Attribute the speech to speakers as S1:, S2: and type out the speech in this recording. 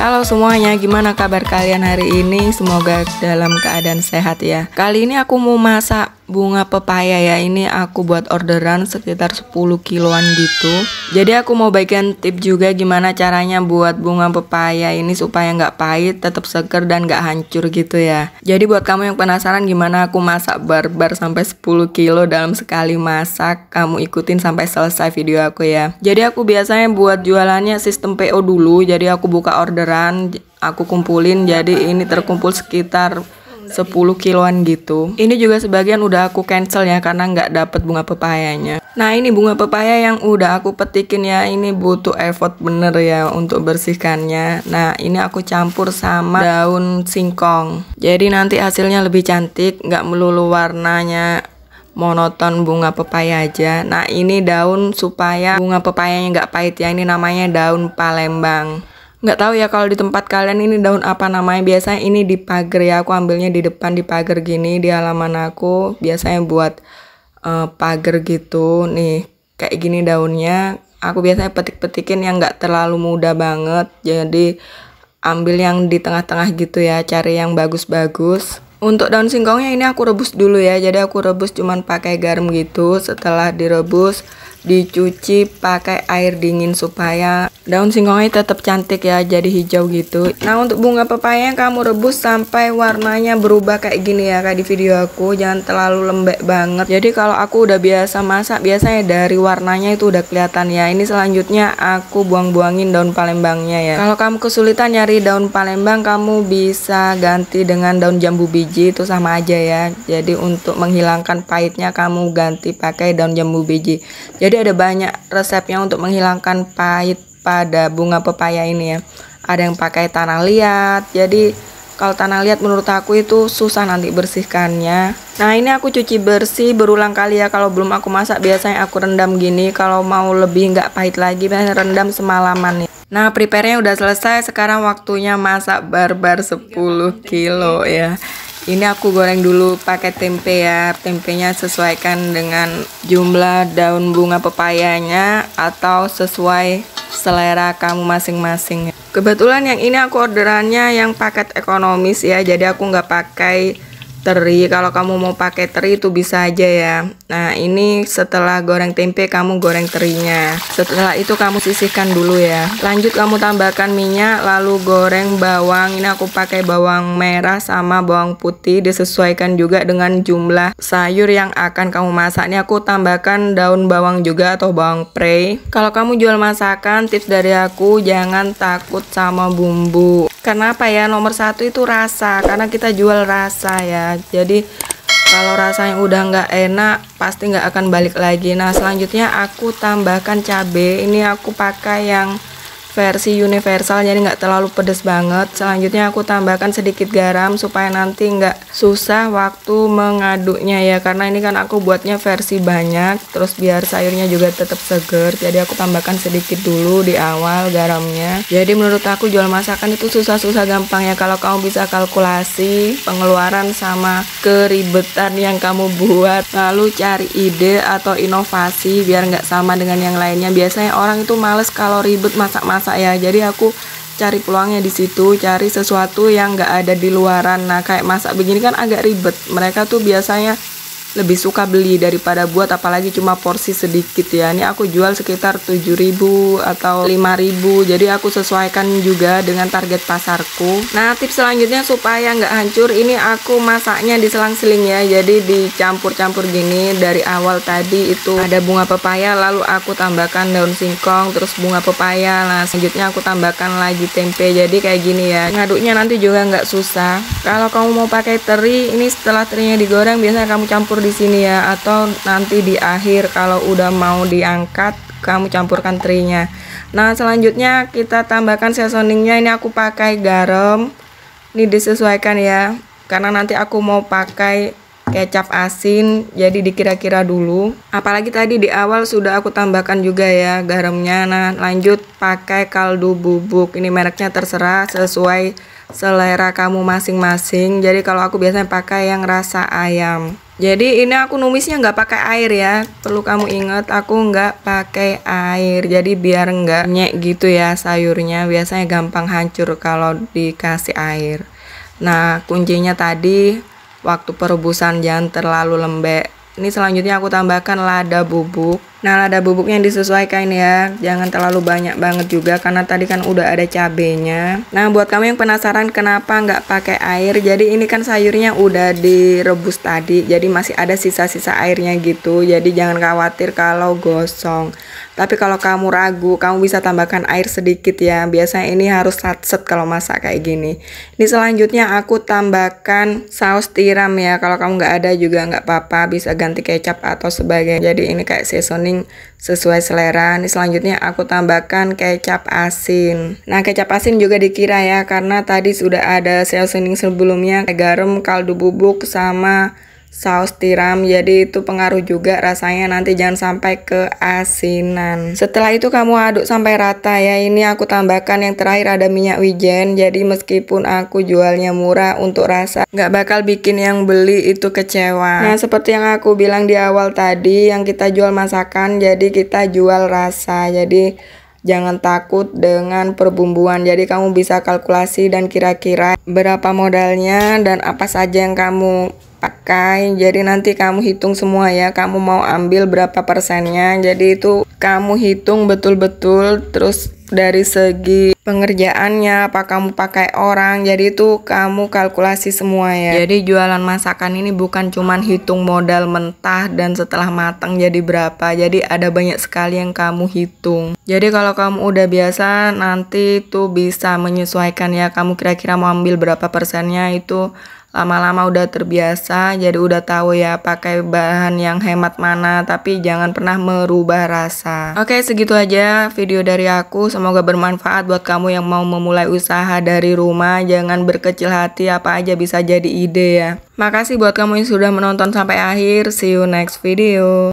S1: Halo semuanya, gimana kabar kalian hari ini? Semoga dalam keadaan sehat ya. Kali ini aku mau masak bunga pepaya ya. Ini aku buat orderan sekitar 10 kiloan gitu. Jadi aku mau bagikan tip juga gimana caranya buat bunga pepaya ini supaya nggak pahit, tetap seger dan nggak hancur gitu ya. Jadi buat kamu yang penasaran gimana aku masak barbar sampai 10 kilo dalam sekali masak, kamu ikutin sampai selesai video aku ya. Jadi aku biasanya buat jualannya sistem PO dulu. Jadi aku buka orderan, aku kumpulin, jadi ini terkumpul sekitar 10 kiloan gitu. Ini juga sebagian udah aku cancel ya karena nggak dapet bunga pepayanya. Nah ini bunga pepaya yang udah aku petikin ya, ini butuh effort bener ya untuk bersihkannya. Nah ini aku campur sama daun singkong, jadi nanti hasilnya lebih cantik, nggak melulu warnanya monoton bunga pepaya aja. Nah ini daun supaya bunga pepayanya nggak pahit ya, ini namanya daun Palembang. Nggak tahu ya kalau di tempat kalian ini daun apa namanya. Biasanya ini di pagar ya, aku ambilnya di depan di pagar gini di halaman aku, biasanya buat pagar gitu. Nih kayak gini daunnya, aku biasanya petik-petikin yang nggak terlalu muda banget, jadi ambil yang di tengah-tengah gitu ya, cari yang bagus-bagus. Untuk daun singkongnya ini aku rebus dulu ya, jadi aku rebus cuman pakai garam gitu. Setelah direbus, dicuci pakai air dingin supaya daun singkongnya tetap cantik ya, jadi hijau gitu. Nah untuk bunga pepaya yang kamu rebus sampai warnanya berubah kayak gini ya, kayak di video aku, jangan terlalu lembek banget. Jadi kalau aku udah biasa masak, biasanya dari warnanya itu udah kelihatan ya. Ini selanjutnya aku buang-buangin daun palembangnya ya. Kalau kamu kesulitan nyari daun palembang, kamu bisa ganti dengan daun jambu biji, itu sama aja ya. Jadi untuk menghilangkan pahitnya kamu ganti pakai daun jambu biji. Jadi ada banyak resepnya untuk menghilangkan pahit pada bunga pepaya ini ya. Ada yang pakai tanah liat. Jadi kalau tanah liat menurut aku itu susah nanti bersihkannya. Nah ini aku cuci bersih berulang kali ya. Kalau belum aku masak biasanya aku rendam gini. Kalau mau lebih nggak pahit lagi biasanya rendam semalaman ya. Nah prepare-nya udah selesai. Sekarang waktunya masak barbar 10 kilo ya. Ini aku goreng dulu pakai tempe ya. Tempenya sesuaikan dengan jumlah daun bunga pepayanya atau sesuai selera kamu masing-masing. Kebetulan yang ini aku orderannya yang paket ekonomis ya, jadi aku nggak pakai teri. Kalau kamu mau pakai teri itu bisa aja ya. Nah ini setelah goreng tempe kamu goreng terinya. Setelah itu kamu sisihkan dulu ya. Lanjut kamu tambahkan minyak, lalu goreng bawang. Ini aku pakai bawang merah sama bawang putih, disesuaikan juga dengan jumlah sayur yang akan kamu masak. Ini aku tambahkan daun bawang juga atau bawang prei. Kalau kamu jual masakan, tips dari aku jangan takut sama bumbu. Kenapa ya? Nomor satu itu rasa, karena kita jual rasa ya. Jadi kalau rasanya udah nggak enak pasti nggak akan balik lagi. Nah selanjutnya aku tambahkan cabai. Ini aku pakai yang versi universal, jadi nggak terlalu pedes banget. Selanjutnya aku tambahkan sedikit garam supaya nanti nggak susah waktu mengaduknya ya, karena ini kan aku buatnya versi banyak, terus biar sayurnya juga tetap seger. Jadi aku tambahkan sedikit dulu di awal garamnya. Jadi menurut aku jual masakan itu susah-susah gampang ya, kalau kamu bisa kalkulasi pengeluaran sama keribetan yang kamu buat, lalu cari ide atau inovasi biar nggak sama dengan yang lainnya. Biasanya orang itu males kalau ribet masak-masak ya, jadi aku cari peluangnya di situ, cari sesuatu yang nggak ada di luaran. Nah kayak masak begini kan agak ribet, mereka tuh biasanya lebih suka beli daripada buat, apalagi cuma porsi sedikit ya. Ini aku jual sekitar 7.000 atau 5.000, jadi aku sesuaikan juga dengan target pasarku. Nah tips selanjutnya supaya nggak hancur, ini aku masaknya diselang-seling ya, jadi dicampur-campur gini. Dari awal tadi itu ada bunga pepaya, lalu aku tambahkan daun singkong, terus bunga pepaya. Nah selanjutnya aku tambahkan lagi tempe, jadi kayak gini ya. Ngaduknya nanti juga nggak susah. Kalau kamu mau pakai teri, ini setelah terinya digoreng biasanya kamu campur di sini ya, atau nanti di akhir kalau udah mau diangkat kamu campurkan terinya. Nah selanjutnya kita tambahkan seasoningnya. Ini aku pakai garam, ini disesuaikan ya, karena nanti aku mau pakai kecap asin, jadi dikira-kira dulu. Apalagi tadi di awal sudah aku tambahkan juga ya garamnya. Nah lanjut pakai kaldu bubuk, ini mereknya terserah sesuai selera kamu masing-masing. Jadi kalau aku biasanya pakai yang rasa ayam. Jadi ini aku numisnya nggak pakai air ya. Perlu kamu ingat, aku nggak pakai air. Jadi biar nggak nyek gitu ya sayurnya. Biasanya gampang hancur kalau dikasih air. Nah, kuncinya tadi waktu perebusan jangan terlalu lembek. Ini selanjutnya aku tambahkan lada bubuk. Nah, lada bubuknya disesuaikan ya, jangan terlalu banyak banget juga karena tadi kan udah ada cabenya. Nah, buat kamu yang penasaran kenapa nggak pakai air, jadi ini kan sayurnya udah direbus tadi, jadi masih ada sisa-sisa airnya gitu. Jadi jangan khawatir kalau gosong. Tapi kalau kamu ragu, kamu bisa tambahkan air sedikit ya. Biasanya ini harus satset kalau masak kayak gini. Ini selanjutnya aku tambahkan saus tiram ya. Kalau kamu nggak ada juga nggak apa-apa, bisa ganti kecap atau sebagainya. Jadi ini kayak seasoning sesuai selera. Ini selanjutnya aku tambahkan kecap asin. Nah, kecap asin juga dikira ya, karena tadi sudah ada seasoning sebelumnya, garam, kaldu bubuk, sama saus tiram, jadi itu pengaruh juga rasanya, nanti jangan sampai keasinan. Setelah itu kamu aduk sampai rata ya. Ini aku tambahkan yang terakhir ada minyak wijen. Jadi meskipun aku jualnya murah, untuk rasa nggak bakal bikin yang beli itu kecewa. Nah, seperti yang aku bilang di awal tadi, yang kita jual masakan, jadi kita jual rasa. Jadi jangan takut dengan perbumbuan. Jadi kamu bisa kalkulasi dan kira-kira berapa modalnya dan apa saja yang kamu pakai. Jadi nanti kamu hitung semua ya, kamu mau ambil berapa persennya. Jadi itu kamu hitung betul-betul. Terus dari segi pengerjaannya, apa kamu pakai orang, jadi itu kamu kalkulasi semua ya. Jadi jualan masakan ini bukan cuman hitung modal mentah dan setelah matang jadi berapa. Jadi ada banyak sekali yang kamu hitung. Jadi kalau kamu udah biasa, nanti tuh bisa menyesuaikan ya, kamu kira-kira mau ambil berapa persennya. Itu lama-lama udah terbiasa, jadi udah tahu ya pakai bahan yang hemat mana, tapi jangan pernah merubah rasa. Oke, segitu aja video dari aku, semoga bermanfaat buat kamu yang mau memulai usaha dari rumah. Jangan berkecil hati, apa aja bisa jadi ide ya. Makasih buat kamu yang sudah menonton sampai akhir, see you next video.